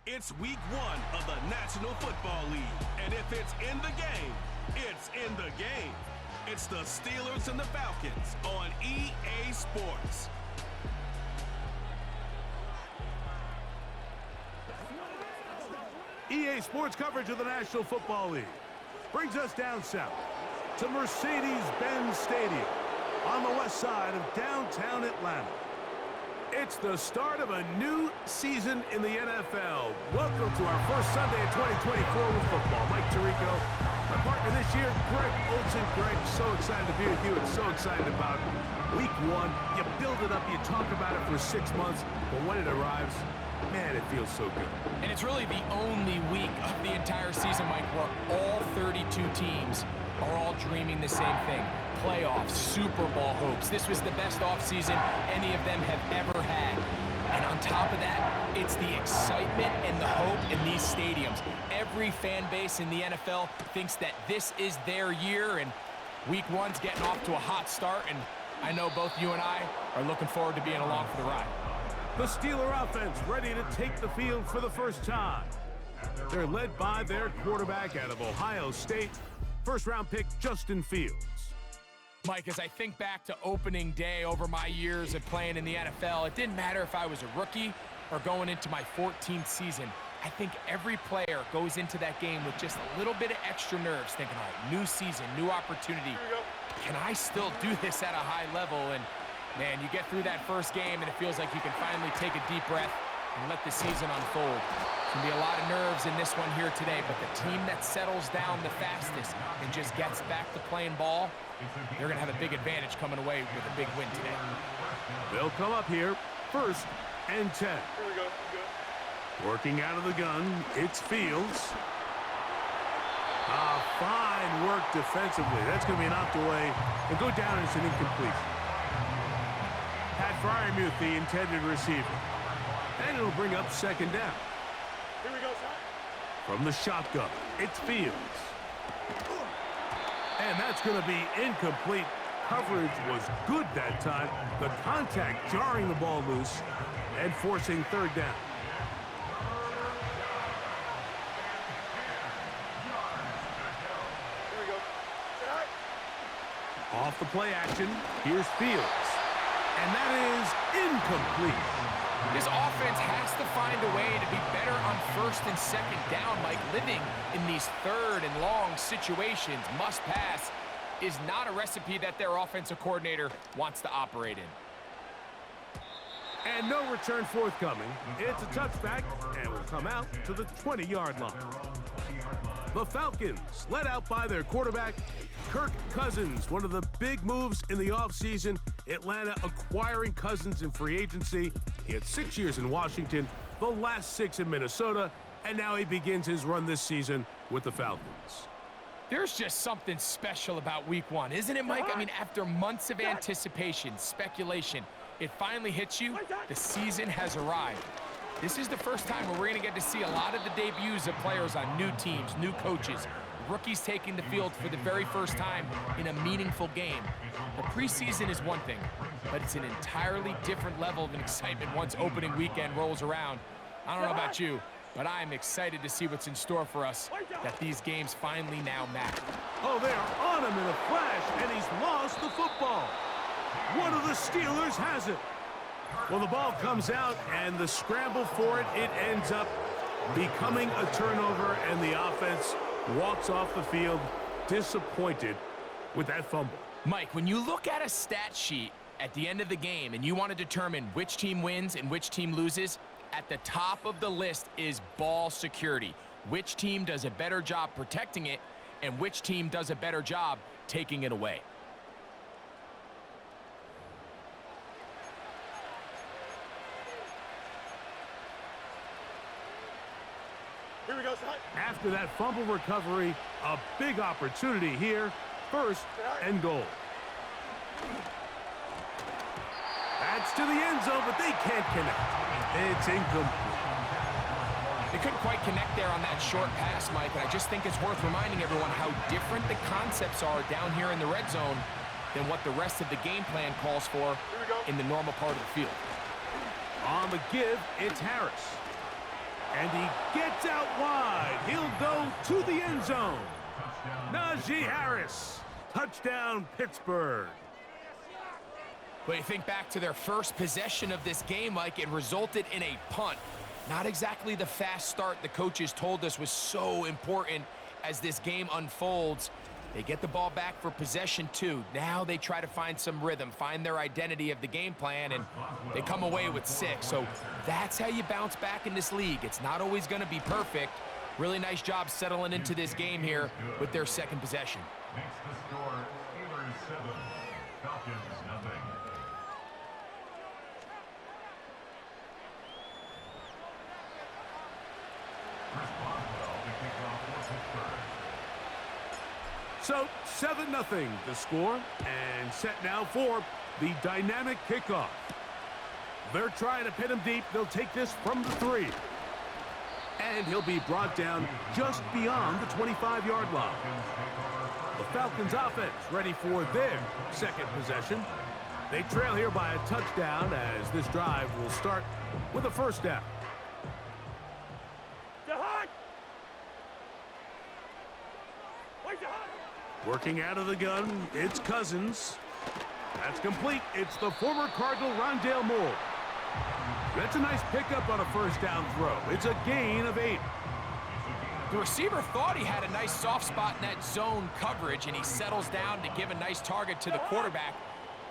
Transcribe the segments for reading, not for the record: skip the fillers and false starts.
It's week 1 of the National Football League. And if it's in the game, it's in the game. It's the Steelers and the Falcons on EA Sports. EA Sports coverage of the National Football League brings us down south to Mercedes-Benz Stadium on the west side of downtown Atlanta. It's the start of a new season in the NFL. Welcome to our first Sunday of 2024 with football. Mike Tirico, my partner this year, Greg Olsen. Greg, so excited to be with you and so excited about week 1. You build it up, you talk about it for 6 months, but when it arrives, man, it feels so good. And it's really the only week of the entire season, Mike, where all 32 teams are all dreaming the same thing. Playoffs, Super Bowl hopes. This was the best offseason any of them have ever had. And on top of that, it's the excitement and the hope in these stadiums. Every fan base in the NFL thinks that this is their year, and week 1's getting off to a hot start, and I know both you and I are looking forward to being along for the ride. The Steeler offense ready to take the field for the first time. They're led by their quarterback out of Ohio State, first-round pick Justin Fields. Mike, as I think back to opening day over my years of playing in the NFL, it didn't matter if I was a rookie or going into my 14th season. I think every player goes into that game with just a little bit of extra nerves, thinking, all right, new season, new opportunity. Can I still do this at a high level? And man, you get through that first game and it feels like you can finally take a deep breath and let the season unfold. There's going to be a lot of nerves in this one here today, but the team that settles down the fastest and just gets back to playing ball, they're going to have a big advantage coming away with a big win today. They'll come up here, 1st and 10. Here we go. Working out of the gun, it's Fields. Fine work defensively. That's going to be knocked away and go down as an incompletion. Pat Fryermuth, the intended receiver. And it'll bring up 2nd down. Here we go, son. From the shotgun, it's Fields. And that's going to be incomplete. Coverage was good that time. The contact jarring the ball loose and forcing 3rd down. Here we go. Tonight. Off the play action, here's Fields. And that is incomplete. This offense has to find a way to be better on 1st and 2nd down. Like living in these 3rd and long situations, must pass, is not a recipe that their offensive coordinator wants to operate in. And no return forthcoming. It's a touchback and will come out to the 20-yard line. The Falcons, led out by their quarterback, Kirk Cousins. One of the big moves in the offseason, Atlanta acquiring Cousins in free agency. He had 6 years in Washington, the last 6 in Minnesota, and now he begins his run this season with the Falcons. There's just something special about week 1, isn't it, Mike? I mean, after months of anticipation, speculation, it finally hits you. The season has arrived. This is the first time where we're going to get to see a lot of the debuts of players on new teams, new coaches, rookies taking the field for the very first time in a meaningful game. The preseason is one thing, but it's an entirely different level of excitement once opening weekend rolls around. I don't know about you, but I'm excited to see what's in store for us, that these games finally now matter. Oh, they are on him in a flash, and he's lost the football. One of the Steelers has it. Well, the ball comes out, and the scramble for it, it ends up becoming a turnover, and the offense walks off the field disappointed with that fumble. Mike, when you look at a stat sheet at the end of the game and you want to determine which team wins and which team loses, at the top of the list is ball security. Which team does a better job protecting it and which team does a better job taking it away. Here we go, son. After that fumble recovery, a big opportunity here. 1st and goal. That's to the end zone, but they can't connect. It's incomplete. They couldn't quite connect there on that short pass, Mike, and I just think it's worth reminding everyone how different the concepts are down here in the red zone than what the rest of the game plan calls for in the normal part of the field. On the give, it's Harris. And he gets out wide. He'll go to the end zone. Najee Harris. Touchdown, Pittsburgh. But you think back to their first possession of this game, Mike, it resulted in a punt. Not exactly the fast start the coaches told us was so important as this game unfolds. They get the ball back for possession 2. Now they try to find some rhythm, find their identity of the game plan, and they come away with 6. So that's how you bounce back in this league. It's not always going to be perfect. Really nice job settling into this game here with their second possession. Makes the score Steelers 7, Falcons nothing. Chris Boswell to kick off for Pittsburgh. So 7-0 the score, and set now for the dynamic kickoff. They're trying to pin him deep. They'll take this from the 3. And he'll be brought down just beyond the 25-yard line. The Falcons offense ready for their second possession. They trail here by a touchdown as this drive will start with a first down. Working out of the gun, it's Cousins. That's complete. It's the former Cardinal Rondale Moore. That's a nice pickup on a first down throw. It's a gain of 8. The receiver thought he had a nice soft spot in that zone coverage, and he settles down to give a nice target to the quarterback.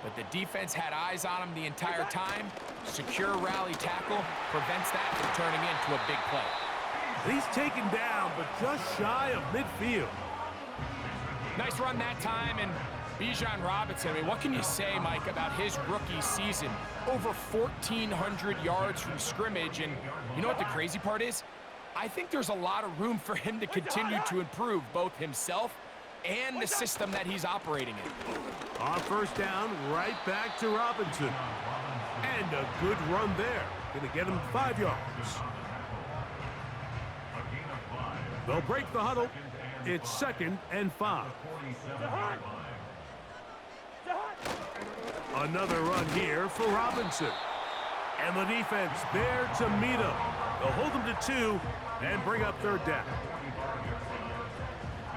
But the defense had eyes on him the entire time. Secure rally tackle prevents that from turning into a big play. He's taken down, but just shy of midfield. Nice run that time, and Bijan Robinson, I mean, what can you say, Mike, about his rookie season? Over 1,400 yards from scrimmage, and you know what the crazy part is? I think there's a lot of room for him to continue to improve both himself and the system that he's operating in. On first down, right back to Robinson. And a good run there. Gonna get him 5 yards. They'll break the huddle. It's 2nd and 5. Another run here for Robinson. And the defense there to meet him. They'll hold him to 2 and bring up third down.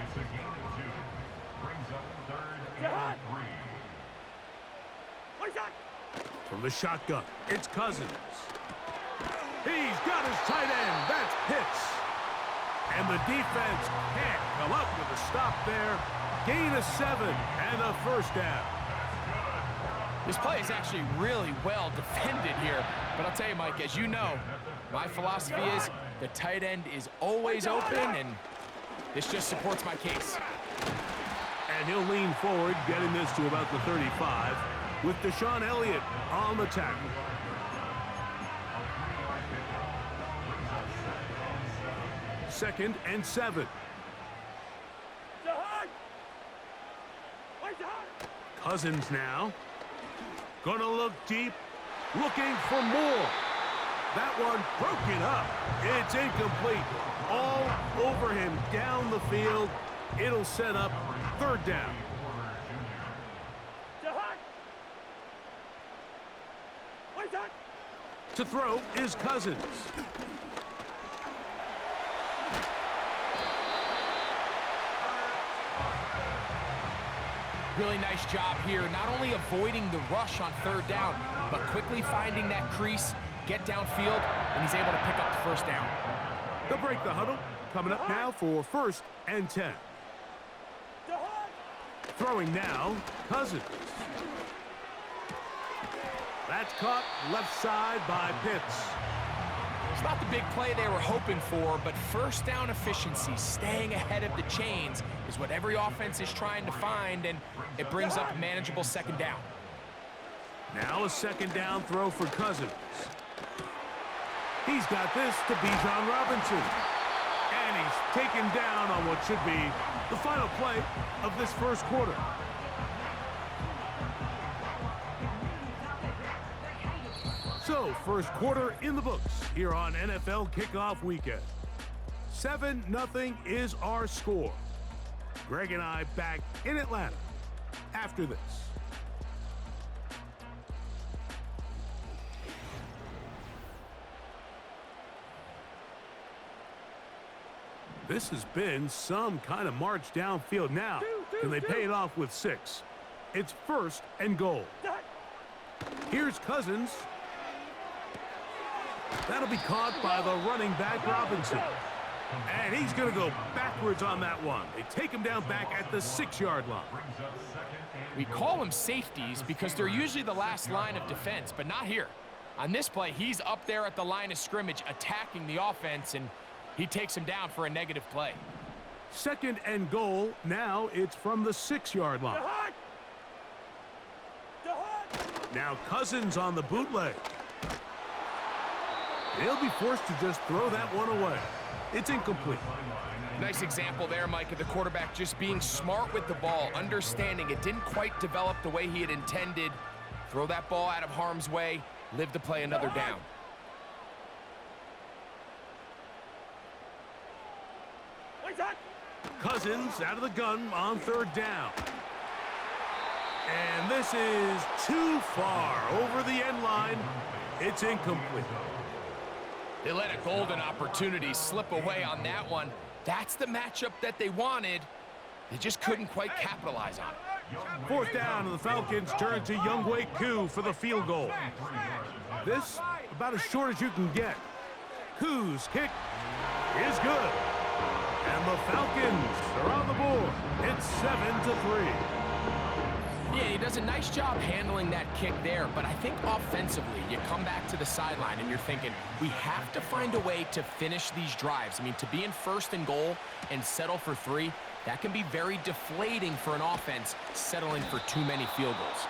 It's a gain of 2. Brings up 3rd and 3. From the shotgun, it's Cousins. He's got his tight end. That's Pitts. And the defense can't come up with a stop there. Gain of 7 and a first down. This play is actually really well defended here. But I'll tell you, Mike, as you know, my philosophy is the tight end is always open, and this just supports my case. And he'll lean forward, getting this to about the 35, with Deshaun Elliott on the tackle. Second and 7. Cousins now. Gonna look deep, looking for more. That one broken up. It's incomplete. All over him down the field. It'll set up third down. To throw is Cousins. Really nice job here, not only avoiding the rush on third down, but quickly finding that crease, get downfield, and he's able to pick up the first down. They'll break the huddle. Coming up now for 1st and 10. Throwing now, Cousins. That's caught left side by Pitts. It's not the big play they were hoping for, but first down efficiency, staying ahead of the chains, is what every offense is trying to find, and it brings up a manageable second down. Now a second down throw for Cousins. He's got this to Bijan Robinson. And he's taken down on what should be the final play of this first quarter. So, first quarter in the books here on NFL Kickoff Weekend. 7-0 is our score. Greg and I back in Atlanta after this. This has been some kind of march downfield now. Can they pay it off with 6? It's 1st and goal. Here's Cousins. That'll be caught by the running back Robinson. And he's going to go backwards on that one. They take him down back at the 6-yard line. We call them safeties because they're usually the last line of defense, but not here. On this play, he's up there at the line of scrimmage attacking the offense, and he takes him down for a negative play. 2nd and goal. Now it's from the 6-yard line. Now Cousins on the bootleg. He'll be forced to just throw that one away. It's incomplete. Nice example there, Mike, of the quarterback just being smart with the ball, understanding it didn't quite develop the way he had intended. Throw that ball out of harm's way, live to play another down. Cousins out of the gun on 3rd down. And this is too far over the end line. It's incomplete. They let a golden opportunity slip away on that one. That's the matchup that they wanted. They just couldn't quite capitalize on it. 4th down, and the Falcons turn to Younghoe Koo for the field goal. This about as short as you can get. Koo's kick is good. And the Falcons are on the board. It's 7-3. Yeah, he does a nice job handling that kick there, but I think offensively, you come back to the sideline and you're thinking, we have to find a way to finish these drives. I mean, to be in 1st and goal and settle for 3, that can be very deflating for an offense settling for too many field goals.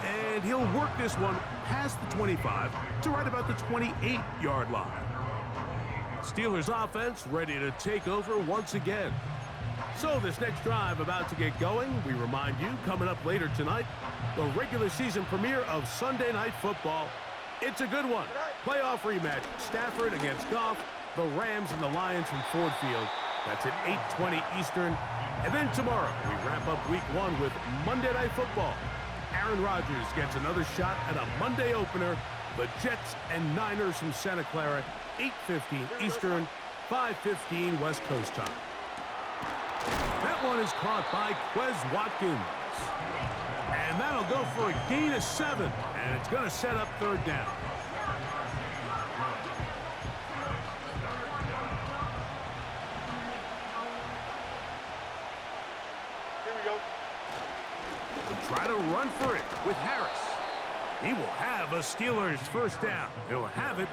And he'll work this one past the 25 to right about the 28-yard line. Steelers offense ready to take over once again. So this next drive about to get going, we remind you, coming up later tonight, the regular season premiere of Sunday Night Football. It's a good one. Playoff rematch, Stafford against Goff, the Rams and the Lions from Ford Field. That's at 8:20 Eastern. And then tomorrow, we wrap up week 1 with Monday Night Football. Aaron Rodgers gets another shot at a Monday opener. The Jets and Niners from Santa Clara, 8:15 Eastern, 5:15 West Coast time. That one is caught by Quez Watkins. And that'll go for a gain of 7. And it's going to set up 3rd down. Here we go. They'll try to run for it with Harris. He will have a Steelers 1st down. He'll have it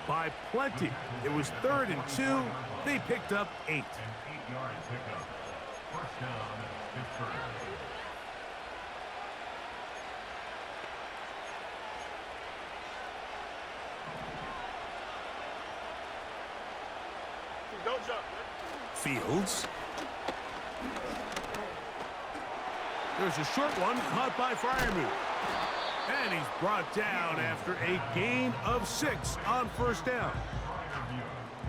by plenty. It was 3rd and 2. They picked up 8. An 8-yard pickup. 1st down, Pittsburgh. Don't jump, man. Fields. There's a short one caught by Freiermuth. And he's brought down after a gain of 6 on 1st down.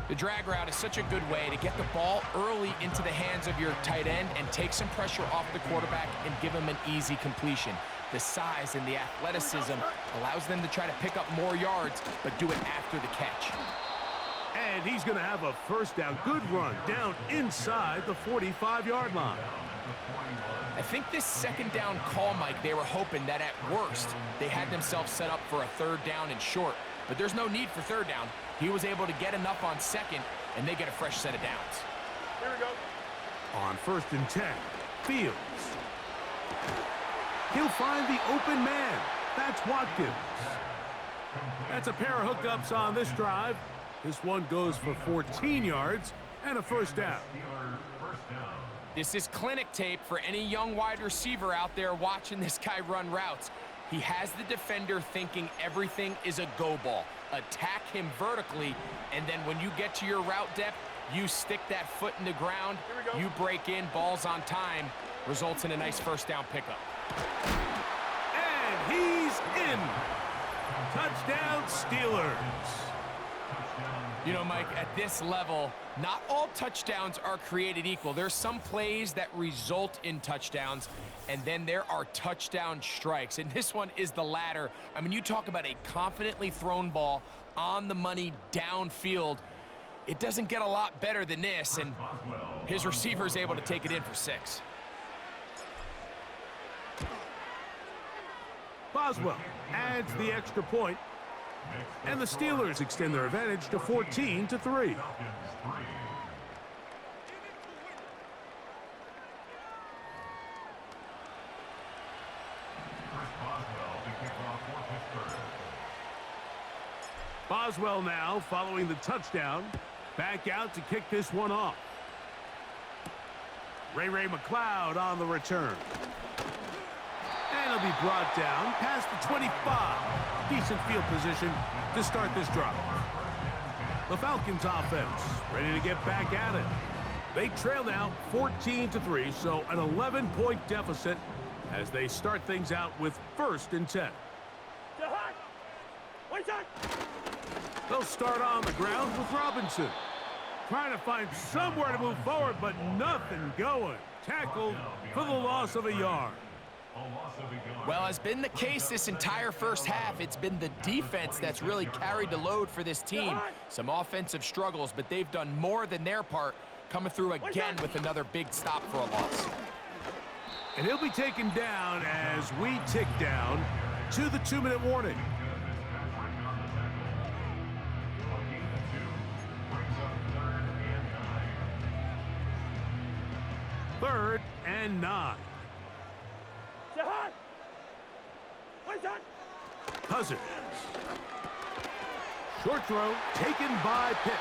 The drag route is such a good way to get the ball early into the hands of your tight end and take some pressure off the quarterback and give him an easy completion. The size and the athleticism allows them to try to pick up more yards, but do it after the catch. And he's going to have a 1st down. Good run down inside the 45-yard line. I think this 2nd down call, Mike, they were hoping that at worst they had themselves set up for a 3rd down and short. But there's no need for 3rd down. He was able to get enough on 2nd, and they get a fresh set of downs. Here we go. On 1st and 10, Fields. He'll find the open man. That's Watkins. That's a pair of hookups on this drive. This one goes for 14 yards and a 1st down. This is clinic tape for any young wide receiver out there watching this guy run routes. He has the defender thinking everything is a go ball. Attack him vertically, and then when you get to your route depth, you stick that foot in the ground, you break in, balls on time, results in a nice 1st down pickup. And he's in. Touchdown, Steelers. You know, Mike, at this level, not all touchdowns are created equal. There's some plays that result in touchdowns, and then there are touchdown strikes. And this one is the latter. I mean, you talk about a confidently thrown ball on the money downfield. It doesn't get a lot better than this, and his receiver is able to take it in for 6. Boswell adds the extra point, and the Steelers extend their advantage to 14-3. Boswell now following the touchdown. Back out to kick this one off. Ray McLeod on the return. And he'll be brought down past the 25. Decent field position to start this drive. The Falcons offense ready to get back at it. They trail now 14-3, so an 11-point deficit as they start things out with 1st and 10. They'll start on the ground with Robinson. Trying to find somewhere to move forward, but nothing going. Tackled for the loss of a yard. Well, as been the case this entire first half, it's been the defense that's really carried the load for this team. Some offensive struggles, but they've done more than their part, coming through again with another big stop for a loss. And he'll be taken down as we tick down to the 2-minute warning. Third and 9. Cousins. Short throw taken by Pitts.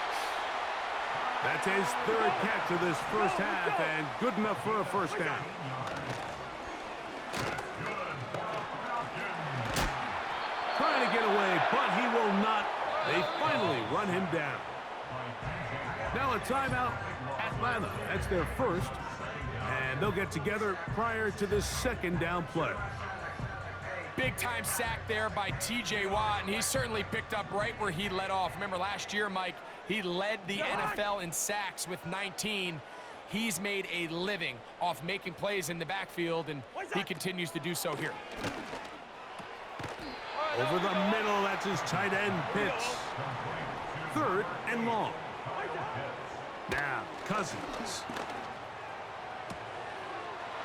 That's his 3rd catch of this first half, and good enough for a first down. Trying to get away, but he will not. They finally run him down. Now a timeout, Atlanta. That's their first, and they'll get together prior to this 2nd down play. Big-time sack there by T.J. Watt, and he certainly picked up right where he led off. Remember last year, Mike, he led the NFL in sacks with 19. He's made a living off making plays in the backfield, and he continues to do so here. Over the middle, that's his tight end, Pitts. 3rd and long. Now, Cousins.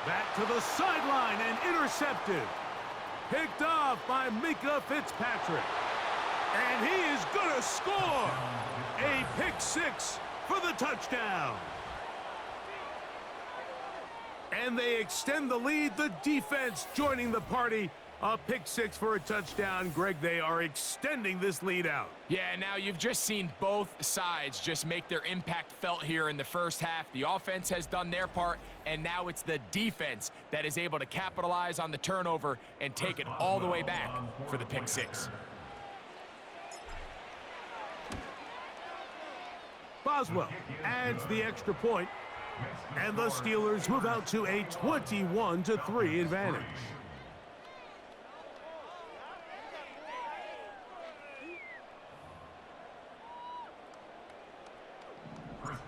Back to the sideline and intercepted. Picked off by Mika Fitzpatrick. And he is going to score. A pick 6 for the touchdown. And they extend the lead. The defense joining the party. A pick 6 for a touchdown. Greg, they are extending this lead out. Yeah, now you've just seen both sides just make their impact felt here in the first half. The offense has done their part, and now it's the defense that is able to capitalize on the turnover and take it all the way back for the pick 6. Boswell adds the extra point, and the Steelers move out to a 21-3 advantage.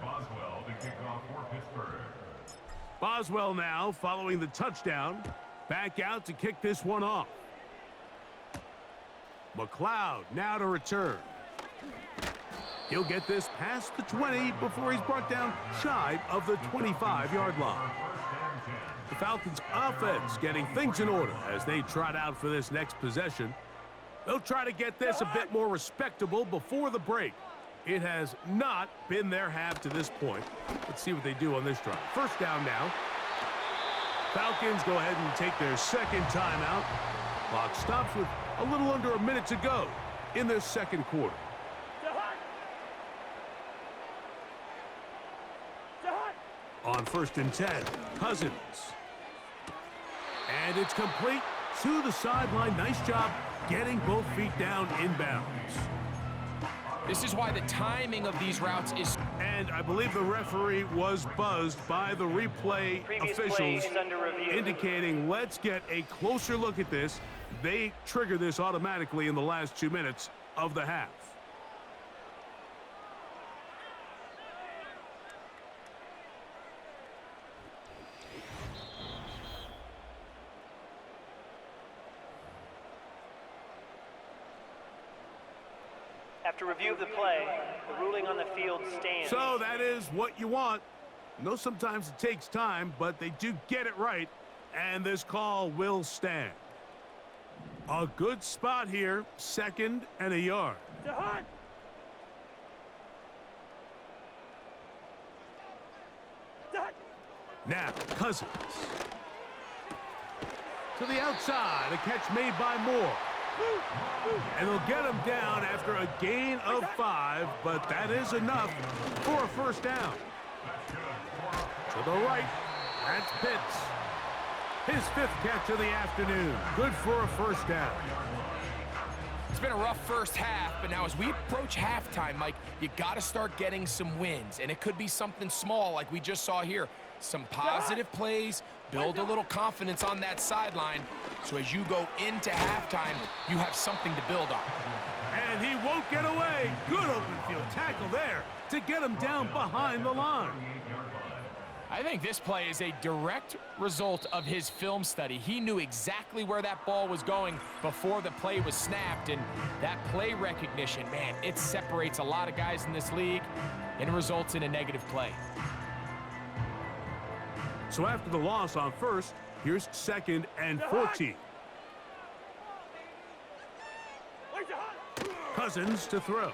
Boswell to kick off for Pittsburgh. Boswell now following the touchdown. Back out to kick this one off. McLeod now to return. He'll get this past the 20 before he's brought down shy of the 25-yard line. The Falcons offense getting things in order as they trot out for this next possession. They'll try to get this a bit more respectable before the break. It has not been their half to this point. Let's see what they do on this drive. First down now. Falcons go ahead and take their 2nd timeout. Clock stops with a little under a minute to go in their 2nd quarter. On 1st and 10, Cousins. And it's complete to the sideline. Nice job getting both feet down inbounds. This is why the timing of these routes is... And I believe the referee was buzzed by the replay officials indicating let's get a closer look at this. They trigger this automatically in the last 2 minutes of the half. After review of the play, the ruling on the field stands. So that is what you want. I know sometimes it takes time, but they do get it right, and this call will stand. A good spot here, 2nd and a yard. Now, Cousins. To the outside, a catch made by Moore. And they'll get him down after a gain of 5, but that is enough for a first down. To the right, that's Pitts. His 5th catch of the afternoon. Good for a first down. It's been a rough first half, but now as we approach halftime, Mike, you got to start getting some wins, and it could be something small like we just saw here. Some positive plays, build a little confidence on that sideline, so as you go into halftime, you have something to build on. And he won't get away. Good open field tackle there to get him down behind the line. I think this play is a direct result of his film study. He knew exactly where that ball was going before the play was snapped, and that play recognition, man, it separates a lot of guys in this league and results in a negative play. So after the loss on first, here's 2nd and 14. Cousins to throw.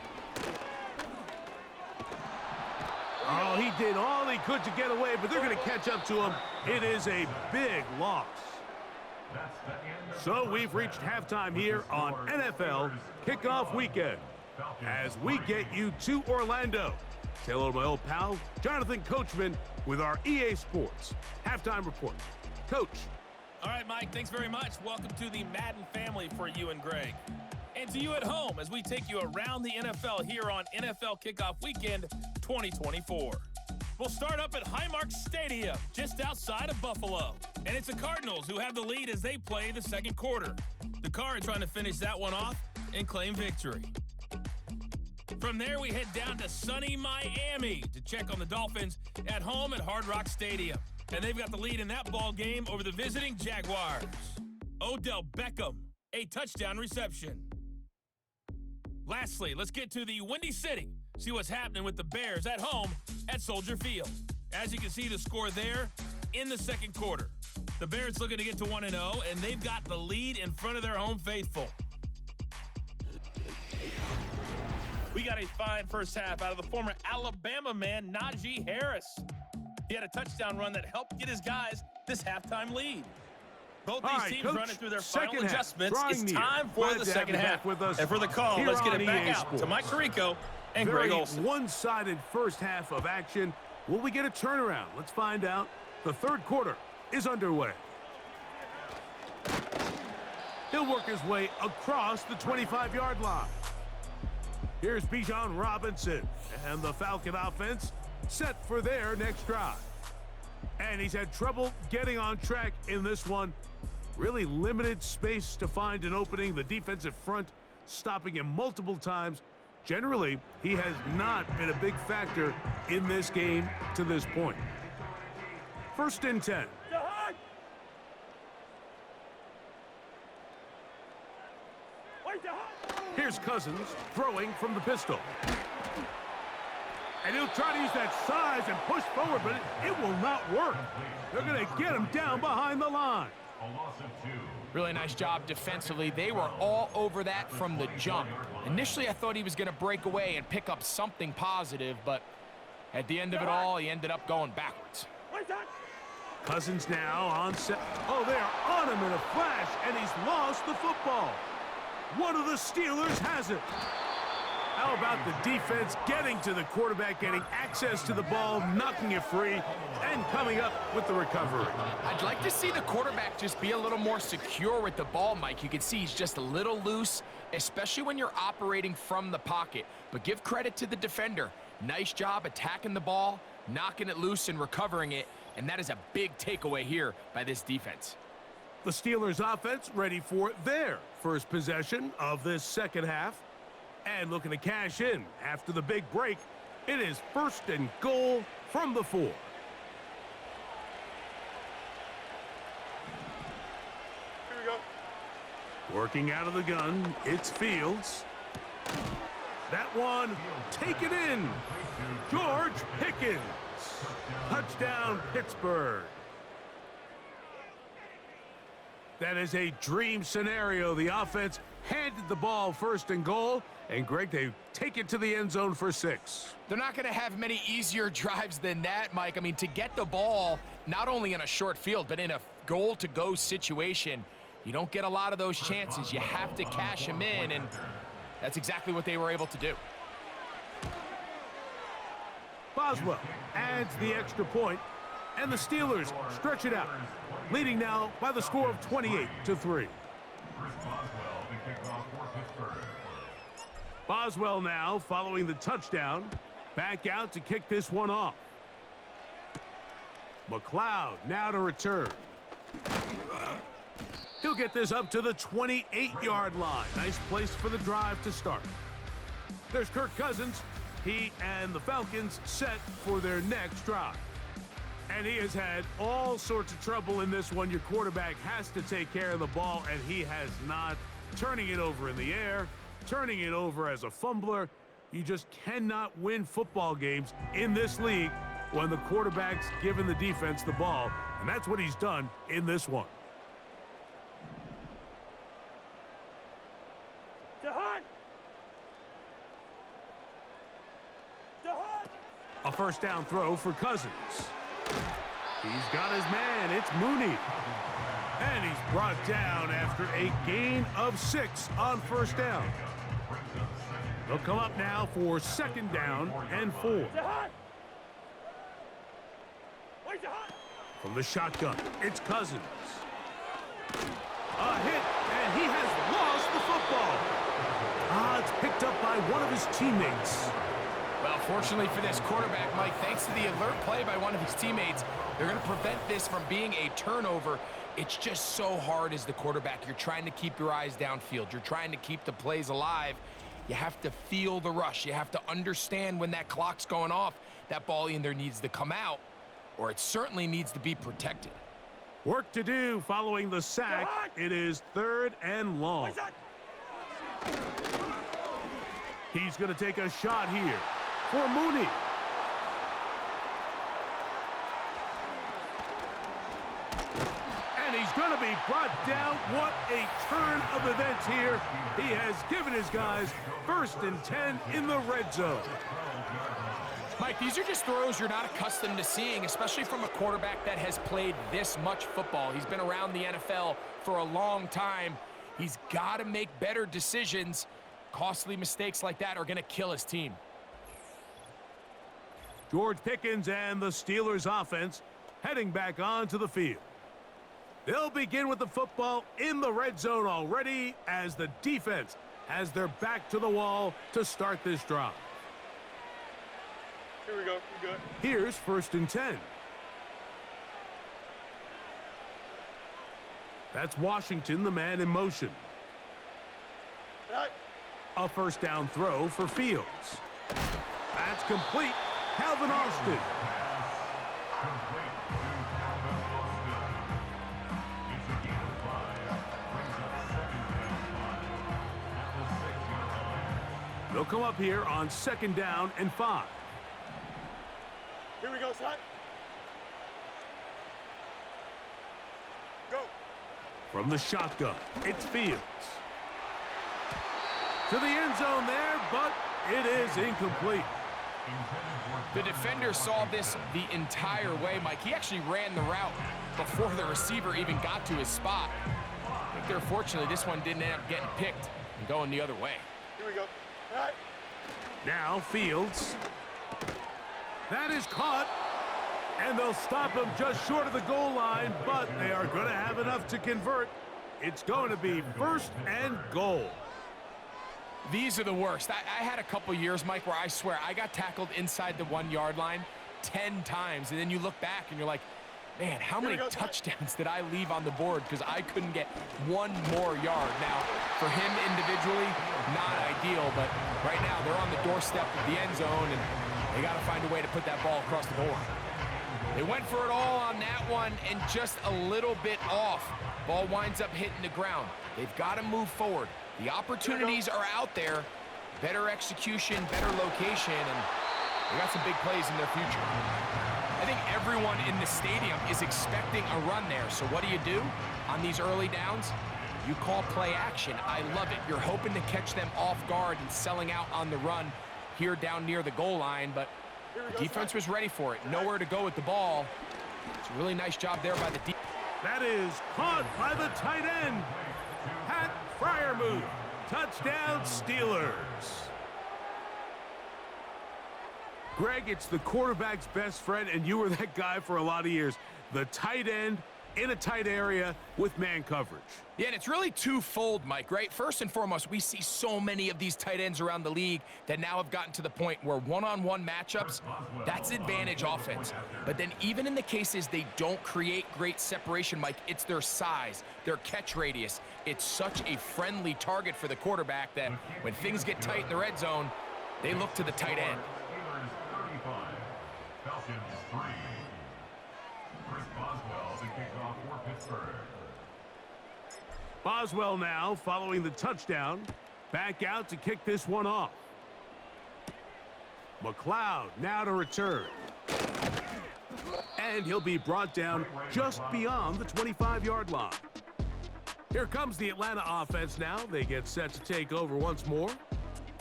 Oh, he did all he could to get away, but they're going to catch up to him. It is a big loss. So we've reached halftime here on NFL Kickoff Weekend as we get you to Orlando. Say hello to my old pal, Jonathan Coachman, with our EA Sports Halftime Report. Coach. All right, Mike, thanks very much. Welcome to the Madden family for you and Greg. And to you at home as we take you around the NFL here on NFL Kickoff Weekend 2024. We'll start up at Highmark Stadium, just outside of Buffalo. And it's the Cardinals who have the lead as they play the second quarter. The Cards trying to finish that one off and claim victory. From there, we head down to sunny Miami to check on the Dolphins at home at Hard Rock Stadium. And they've got the lead in that ball game over the visiting Jaguars. Odell Beckham, a touchdown reception. Lastly, let's get to the Windy City. See what's happening with the Bears at home at Soldier Field. As you can see, the score there in the second quarter. The Bears looking to get to 1-0, and they've got the lead in front of their home faithful. We got a fine first half out of the former Alabama man, Najee Harris. He had a touchdown run that helped get his guys this halftime lead. Both these teams running through their final adjustments. It's time for the second half. And for the call, let's get it back out to Mike Tirico and Greg Olsen. One-sided first half of action. Will we get a turnaround? Let's find out. The third quarter is underway. He'll work his way across the 25-yard line. Here's Bijan Robinson, and the Falcon offense set for their next drive. And he's had trouble getting on track in this one. Really limited space to find an opening. The defensive front stopping him multiple times. Generally, he has not been a big factor in this game to this point. 1st and 10. Here's Cousins throwing from the pistol. And he'll try to use that size and push forward, but it will not work. They're going to get him down behind the line. Really nice job defensively. They were all over that from the jump. Initially, I thought he was going to break away and pick up something positive, but at the end of it all, he ended up going backwards. Cousins now on set. Oh, they are on him in a flash, and he's lost the football. One of the Steelers has it. How about the defense getting to the quarterback, getting access to the ball, knocking it free, and coming up with the recovery? I'd like to see the quarterback just be a little more secure with the ball, Mike. You can see he's just a little loose, especially when you're operating from the pocket. But give credit to the defender. Nice job attacking the ball, knocking it loose and recovering it, and that is a big takeaway here by this defense. The Steelers offense ready for their first possession of this second half. And looking to cash in after the big break. It is 1st and goal from the 4. Here we go. Working out of the gun, it's Fields. That one, taken in. George Pickens. Touchdown, Pittsburgh. That is a dream scenario. The offense handed the ball first and goal, and Greg, they take it to the end zone for 6. They're not going to have many easier drives than that, Mike. I mean, to get the ball, not only in a short field, but in a goal-to-go situation, you don't get a lot of those chances. You have to cash them in, and that's exactly what they were able to do. Boswell adds the extra point, and the Steelers stretch it out, leading now by the score of 28-3. Boswell now following the touchdown, back out to kick this one off. McLeod now to return. He'll get this up to the 28-yard line. Nice place for the drive to start. There's Kirk Cousins. He and the Falcons set for their next drive. And he has had all sorts of trouble in this one. Your quarterback has to take care of the ball, and he has not. Turning it over in the air, turning it over as a fumbler. You just cannot win football games in this league when the quarterback's giving the defense the ball. And that's what he's done in this one. A first down throw for Cousins. He's got his man. It's Mooney. And he's brought down after a gain of 6 on first down. They'll come up now for second down and 4. From the shotgun, it's Cousins. A hit, and he has lost the football. It's picked up by one of his teammates. Well, fortunately for this quarterback, Mike, thanks to the alert play by one of his teammates, they're going to prevent this from being a turnover. It's just so hard as the quarterback. You're trying to keep your eyes downfield. You're trying to keep the plays alive. You have to feel the rush. You have to understand when that clock's going off, that ball either needs to come out or it certainly needs to be protected. Work to do following the sack. It is 3rd and long. He's going to take a shot here for Mooney. And he's going to be brought down. What a turn of events here. He has given his guys 1st and 10 in the red zone. Mike, these are just throws you're not accustomed to seeing, especially from a quarterback that has played this much football. He's been around the NFL for a long time. He's got to make better decisions. Costly mistakes like that are going to kill his team. George Pickens and the Steelers offense heading back onto the field. They'll begin with the football in the red zone already as the defense has their back to the wall to start this drive. Here we go. You good? Here's 1st and 10. That's Washington, the man in motion. A first down throw for Fields. That's complete. Calvin Austin. They'll come up here on 2nd down and 5. Here we go, son. Go. From the shotgun, it's Fields. To the end zone there, but it is incomplete. The defender saw this the entire way, Mike. He actually ran the route before the receiver even got to his spot. I think they're fortunate this one didn't end up getting picked and going the other way. Here we go. All right. Now Fields. That is caught, and they'll stop him just short of the goal line, but they are going to have enough to convert. It's going to be 1st and goal. These are the worst. I had a couple years, Mike, where I swear I got tackled inside the 1-yard line 10 times, and then you look back and you're like, man, how many touchdowns did I leave on the board because I couldn't get one more yard? Now, for him individually, not ideal, but right now they're on the doorstep of the end zone, and they got to find a way to put that ball across the board. They went for it all on that one and just a little bit off. Ball winds up hitting the ground. They've got to move forward. The opportunities are out there. better execution, better location, and they got some big plays in their future. I think everyone in the stadium is expecting a run there. So what do? On these early downs? You call play action. I love it. You're hoping to catch them off guard and selling out on the run here down near the goal line, but the defense was ready for it. Nowhere to go with the ball. It's a really nice job there by the defense. That is caught by the tight end. Pat Fryermuth. Touchdown, Steelers. Greg, it's the quarterback's best friend, and you were that guy for a lot of years. The tight end in a tight area with man coverage. Yeah, and it's really twofold, Mike, right? First and foremost, we see so many of these tight ends around the league that now have gotten to the point where one-on-one matchups, that's advantage offense. But then even in the cases they don't create great separation, Mike, it's their size, their catch radius. It's such a friendly target for the quarterback that when things get tight in the red zone, they look to the tight end. Steelers 35, Falcons 3. Chris Boswell to kick off for Pittsburgh. Boswell now following the touchdown. Back out to kick this one off. McLeod now to return. And he'll be brought down just beyond the 25-yard line. Here comes the Atlanta offense now. They get set to take over once more.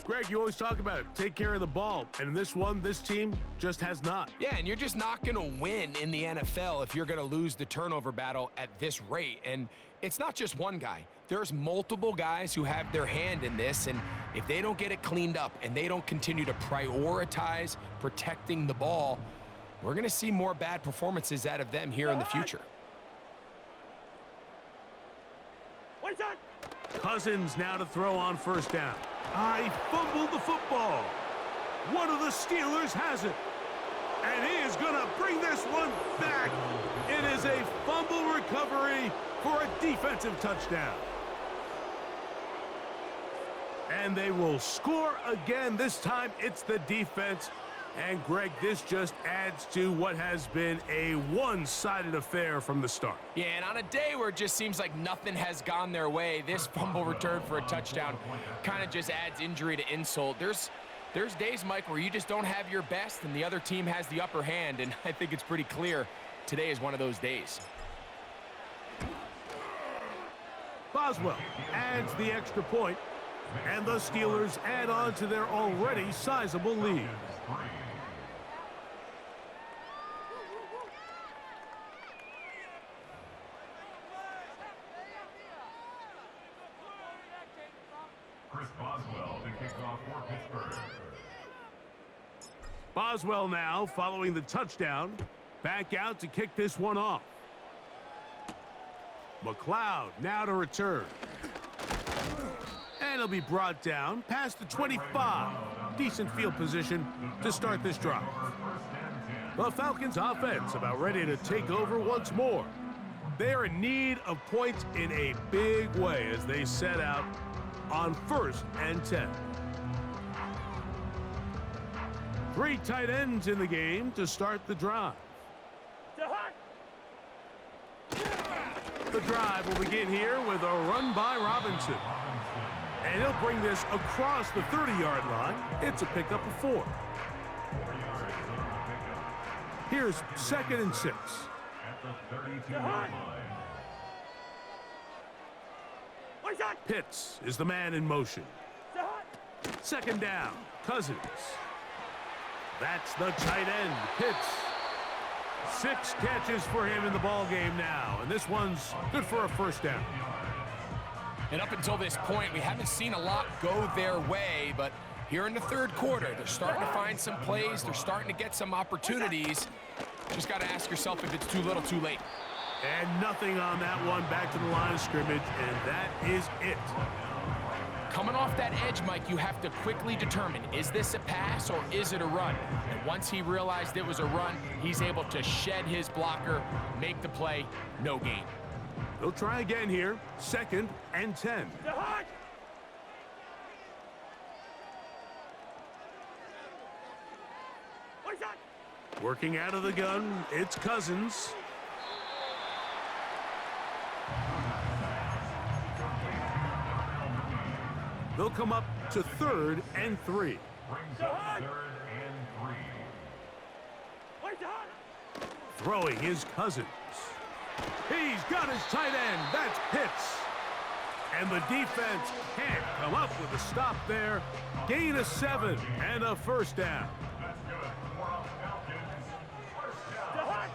Greg, you always talk about it. Take care of the ball. And in this one, this team just has not. Yeah, and you're just not going to win in the NFL if you're going to lose the turnover battle at this rate. And it's not just one guy. There's multiple guys who have their hand in this, and if they don't get it cleaned up and they don't continue to prioritize protecting the ball, we're going to see more bad performances out of them here in the future. Cousins now to throw on first down. I fumbled the football. One of the Steelers has it. And he is going to bring this one back. It is a fumble recovery for a defensive touchdown. And they will score again. This time it's the defense. And Greg, this just adds to what has been a one-sided affair from the start. Yeah, and on a day where it just seems like nothing has gone their way, this fumble return for a touchdown kind of just adds injury to insult. There's days, Mike, where you just don't have your best and the other team has the upper hand, and I think it's pretty clear today is one of those days. Boswell adds the extra point, and the Steelers add on to their already sizable lead. Chris Boswell to kick off for Pittsburgh. Boswell now following the touchdown. Back out to kick this one off. McLeod now to return. And he'll be brought down past the 25. Decent field position to start this drive. The Falcons offense about ready to take over once more. They are in need of points in a big way as they set out on 1st and 10. 3 tight ends in the game to start the drive. The drive will begin here with a run by Robinson. And he'll bring this across the 30-yard line. It's a pickup of 4. Here's 2nd and 6. At the 32-yard line. Pitts is the man in motion. 2nd down, Cousins. That's the tight end, Pitts. 6 catches for him in the ball game now, and this one's good for a first down. And up until this point, we haven't seen a lot go their way, but here in the 3rd quarter, they're starting to find some plays. They're starting to get some opportunities. Just got to ask yourself if it's too little, too late. And nothing on that one, back to the line of scrimmage, and that is it. Coming off that edge, Mike, you have to quickly determine, is this a pass or is it a run? And once he realized it was a run, he's able to shed his blocker, make the play, no gain. They'll try again here, 2nd and 10. Working out of the gun, it's Cousins. They'll come up to 3rd and 3. Brings up 3rd and 3. Throwing his Cousins. He's got his tight end. That's Pitts. And the defense can't come up with a stop there. Gain of 7 and a first down. That's good for Falcons. First down.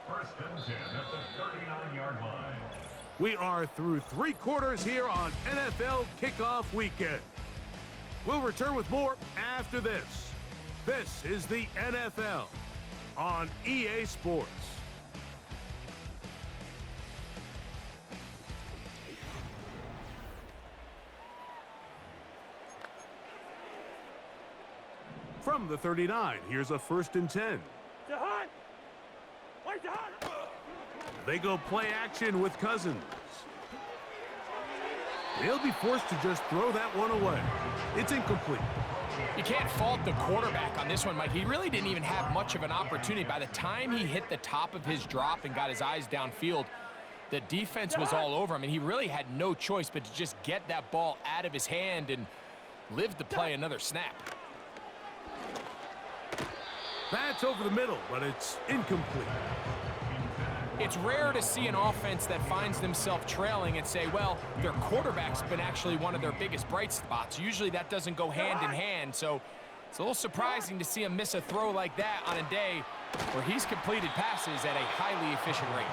First and 10 at the 39-yard line. We are through 3 quarters here on NFL Kickoff Weekend. We'll return with more after this. This is the NFL on EA Sports. From the 39, here's a 1st and 10. They go play action with Cousins. They'll be forced to just throw that one away. It's incomplete. You can't fault the quarterback on this one, Mike. He really didn't even have much of an opportunity. By the time he hit the top of his drop and got his eyes downfield, the defense was all over him, and he really had no choice but to just get that ball out of his hand and live to play another snap. That's over the middle, but it's incomplete. It's rare to see an offense that finds themselves trailing and say, well, their quarterback's been actually one of their biggest bright spots. Usually that doesn't go hand in hand, so it's a little surprising to see him miss a throw like that on a day where he's completed passes at a highly efficient rate.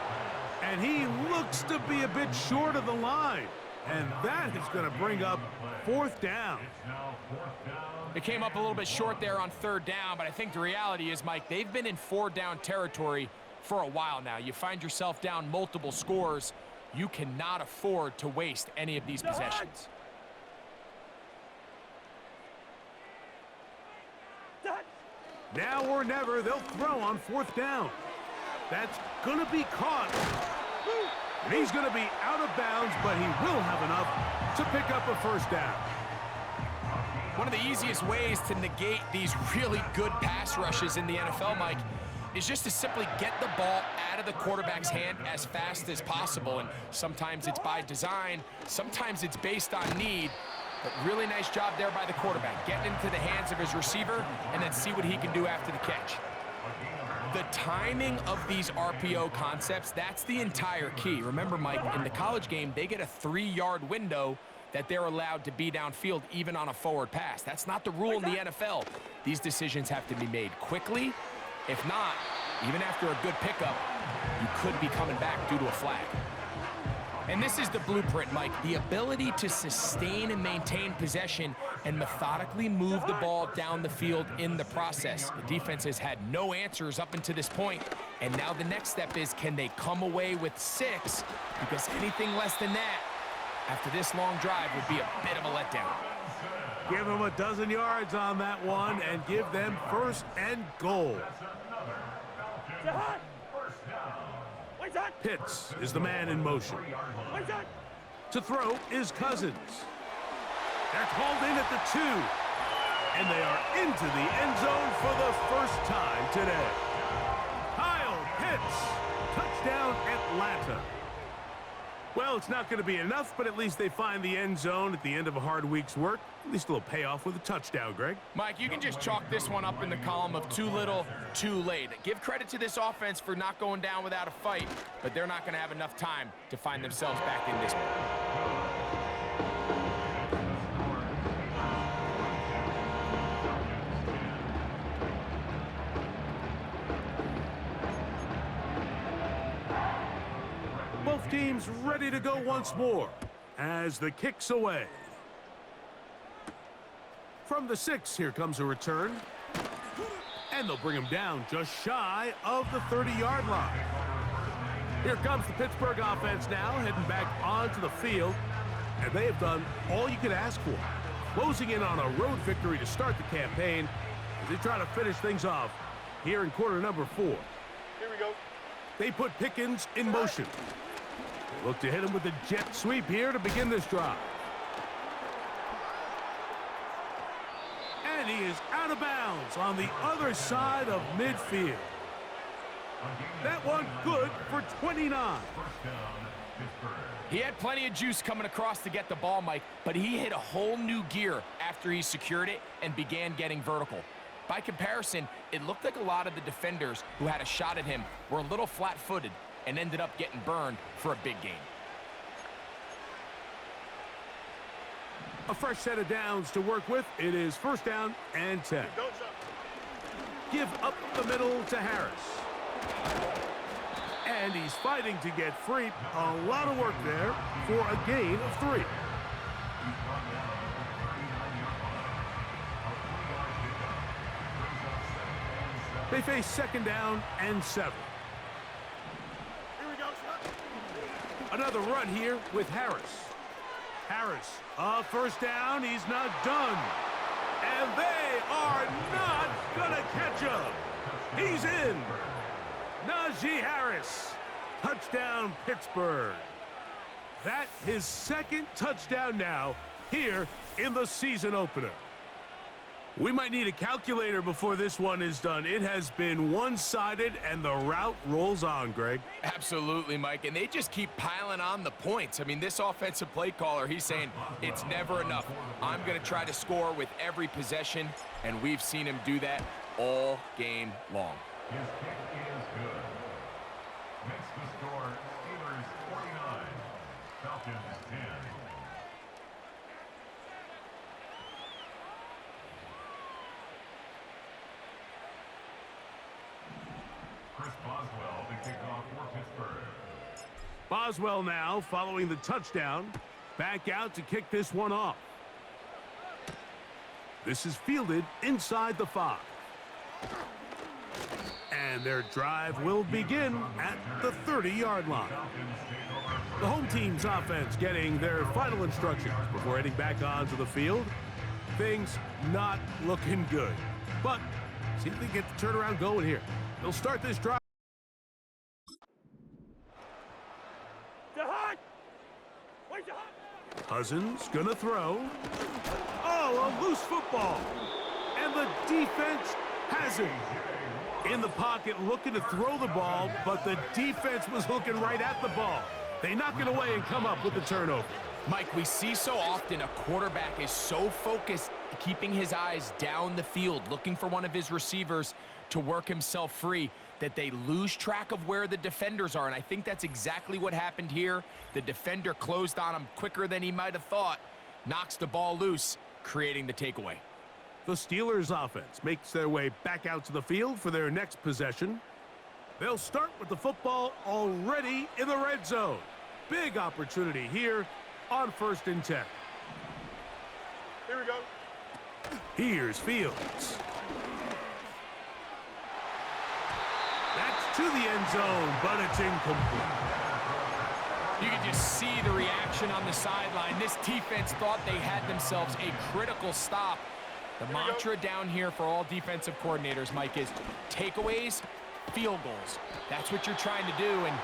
And he looks to be a bit short of the line. And that is going to bring up 4th down. It came up a little bit short there on 3rd down, but I think the reality is, Mike, they've been in 4-down territory for a while now. You find yourself down multiple scores. You cannot afford to waste any of these possessions. Now or never, they'll throw on 4th down. That's going to be caught. And he's going to be out of bounds, but he will have enough to pick up a 1st down. One of the easiest ways to negate these really good pass rushes in the NFL, Mike, is just to simply get the ball out of the quarterback's hand as fast as possible. And sometimes it's by design, sometimes it's based on need. But really nice job there by the quarterback, getting into the hands of his receiver and then see what he can do after the catch. The timing of these RPO concepts, that's the entire key. Remember, Mike, in the college game, they get a 3-yard window that they're allowed to be downfield even on a forward pass. That's not the rule in the NFL. These decisions have to be made quickly. If not, even after a good pickup, you could be coming back due to a flag. And this is the blueprint, Mike. The ability to sustain and maintain possession and methodically move the ball down the field in the process. The defense has had no answers up until this point, and now the next step is, can they come away with 6? Because anything less than that after this long drive would be a bit of a letdown. Give them a dozen yards on that one and give them 1st and goal. Pitts is the man in motion. To throw is Cousins. They're called in at the 2. And they are into the end zone for the first time today. Kyle Pitts, touchdown Atlanta. Well, it's not going to be enough, but at least they find the end zone at the end of a hard week's work. At least a little payoff with a touchdown, Greg. Mike, you can just chalk this one up in the column of too little, too late. Give credit to this offense for not going down without a fight, but they're not going to have enough time to find themselves back in this one. Both teams ready to go once more as the kick's away. From the 6, here comes a return. And they'll bring him down just shy of the 30-yard line. Here comes the Pittsburgh offense now, heading back onto the field. And they have done all you could ask for, closing in on a road victory to start the campaign as they try to finish things off here in quarter number 4. Here we go. They put Pickens in motion. They look to hit him with a jet sweep here to begin this drive. And he is out of bounds on the other side of midfield. That one good for 29. Pittsburgh. He had plenty of juice coming across to get the ball, Mike, but he hit a whole new gear after he secured it and began getting vertical. By comparison, it looked like a lot of the defenders who had a shot at him were a little flat-footed and ended up getting burned for a big gain. A fresh set of downs to work with. It is first down and 10. Don't jump. Give up the middle to Harris. And he's fighting to get free. A lot of work there for a gain of 3. They face second down and 7. Here we go, son. Another run here with Harris. Harris, first down. He's not done. And they are not going to catch him. He's in. Najee Harris. Touchdown, Pittsburgh. That his second touchdown now here in the season opener. We might need a calculator before this one is done. It has been one-sided, and the route rolls on, Greg. Absolutely, Mike, and they just keep piling on the points. I mean, this offensive play caller, he's saying it's never enough. I'm going to try to score with every possession, and we've seen him do that all game long. His kick is good. Makes the score Steelers 49, Falcons 10. Chris Boswell, the kickoff for Pittsburgh. Boswell now following the touchdown. Back out to kick this one off. This is fielded inside the 5. And their drive will begin at the 30-yard line. The home team's offense getting their final instructions before heading back onto the field. Things not looking good. But see if they get the turnaround going here. They'll start this drive. Cousins gonna throw. Oh, a loose football. And the defense has it. In the pocket looking to throw the ball, but the defense was looking right at the ball. They knock it away and come up with the turnover. Mike, we see so often a quarterback is so focused, keeping his eyes down the field, looking for one of his receivers to work himself free, that they lose track of where the defenders are. And I think that's exactly what happened here. The defender closed on him quicker than he might have thought, knocks the ball loose, creating the takeaway. The Steelers offense makes their way back out to the field for their next possession. They'll start with the football already in the red zone. Big opportunity here on 1st and 10. Here we go. Here's Fields. That's to the end zone, but it's incomplete. You can just see the reaction on the sideline. This defense thought they had themselves a critical stop. The mantra down here for all defensive coordinators, Mike, is takeaways, field goals. That's what you're trying to do, and,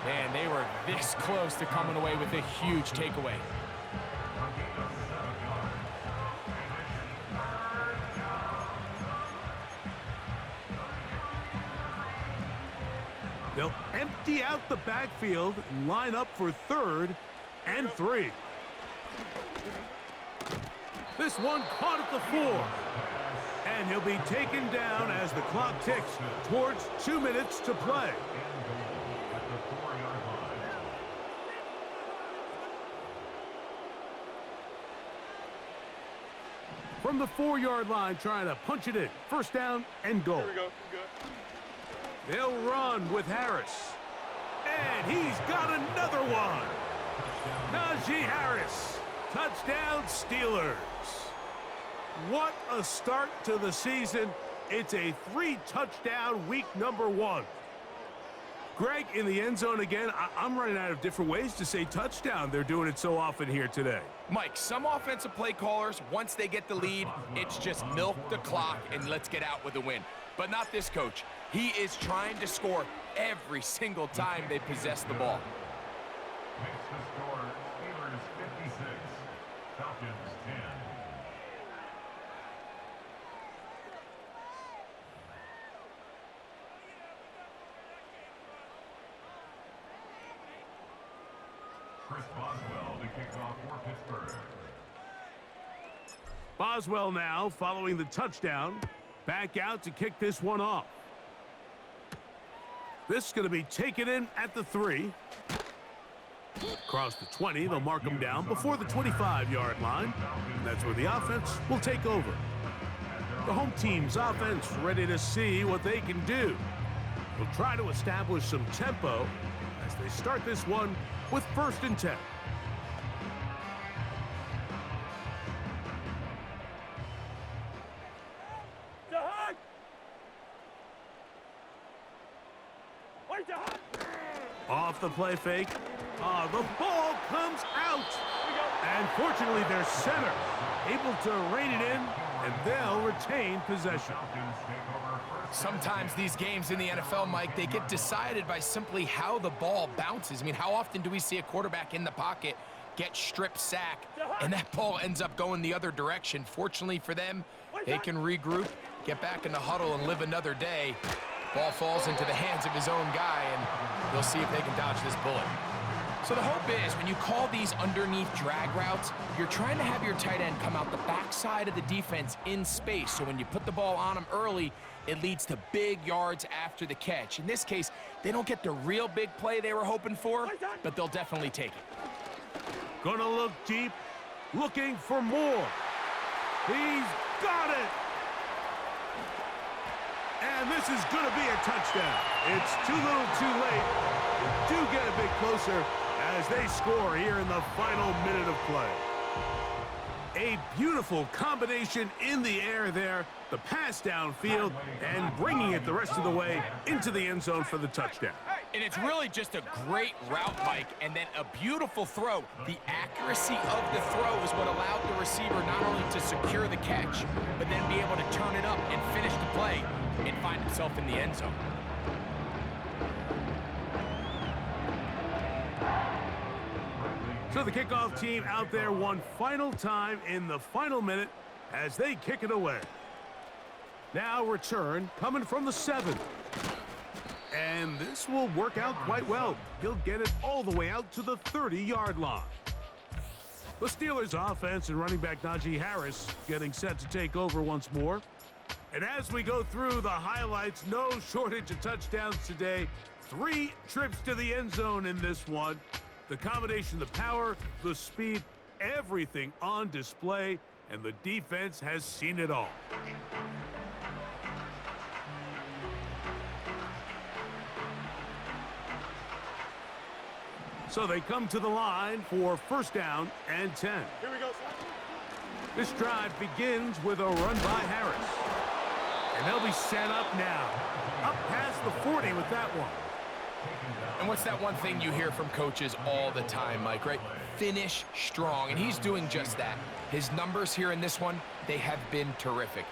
man, they were this close to coming away with a huge takeaway. They'll empty out the backfield and line up for 3rd and 3. This one caught at the 4. And he'll be taken down as the clock ticks towards 2 minutes to play. From the 4-yard line, trying to punch it in. First down and goal. Here we go. Good. They'll run with Harris. And he's got another one. Najee Harris. Touchdown, Steelers. What a start to the season. It's a 3-touchdown week number 1. Greg, in the end zone again, I'm running out of different ways to say touchdown. They're doing it so often here today. Mike, some offensive play callers, once they get the lead, it's just milk the clock and let's get out with a win. But not this coach. He is trying to score every single time they possess the ball. Makes the score Steelers 56, Falcons 10. kickoff for Pittsburgh. Boswell now following the touchdown. Back out to kick this one off. This is going to be taken in at the 3. Across the 20, they'll mark them down before the 25-yard line. And that's where the offense will take over. The home team's offense ready to see what they can do. They'll try to establish some tempo as they start this one with 1st and 10. Off the play fake. The ball comes out. And fortunately, their center able to rein it in, and they'll retain possession. Sometimes these games in the NFL, Mike, they get decided by simply how the ball bounces. I mean, how often do we see a quarterback in the pocket get strip sack, and that ball ends up going the other direction? Fortunately for them, they can regroup, get back in the huddle, and live another day. Ball falls into the hands of his own guy, and they'll see if they can dodge this bullet. So the hope is, when you call these underneath drag routes, you're trying to have your tight end come out the backside of the defense in space. So when you put the ball on him early, it leads to big yards after the catch. In this case, they don't get the real big play they were hoping for, but they'll definitely take it. Gonna look deep, looking for more. He's got it! And this is going to be a touchdown. It's too little too late. They do get a bit closer as they score here in the final minute of play. A beautiful combination in the air there. The pass downfield and bringing it the rest of the way into the end zone for the touchdown. And it's really just a great route, Mike, and then a beautiful throw. The accuracy of the throw is what allowed the receiver not only to secure the catch, but then be able to turn it up and finish the play and find himself in the end zone. So the kickoff team out there one final time in the final minute as they kick it away. Now return coming from the 7. And this will work out quite well. He'll get it all the way out to the 30-yard line. The Steelers offense and running back Najee Harris getting set to take over once more. And as we go through the highlights, no shortage of touchdowns today. 3 trips to the end zone in this one. The combination, the power, the speed, everything on display, and the defense has seen it all. So they come to the line for 1st down and 10. Here we go. This drive begins with a run by Harris. And they'll be set up now. Up past the 40 with that one. And what's that one thing you hear from coaches all the time, Mike, right? Finish strong, and he's doing just that. His numbers here in this one, they have been terrific.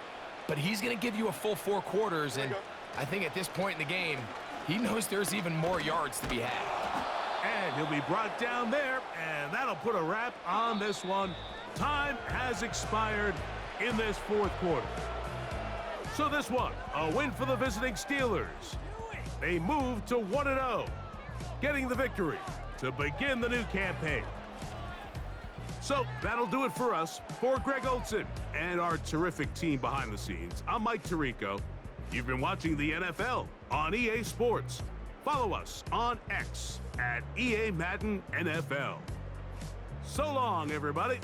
But he's going to give you a full 4 quarters, and I think at this point in the game, he knows there's even more yards to be had. And he'll be brought down there, and that'll put a wrap on this one. Time has expired in this 4th quarter. So this one, a win for the visiting Steelers. They move to 1-0, getting the victory to begin the new campaign. So that'll do it for us. For Greg Olson and our terrific team behind the scenes, I'm Mike Tirico. You've been watching the NFL on EA Sports. Follow us on X at EA Madden NFL. So long, everybody.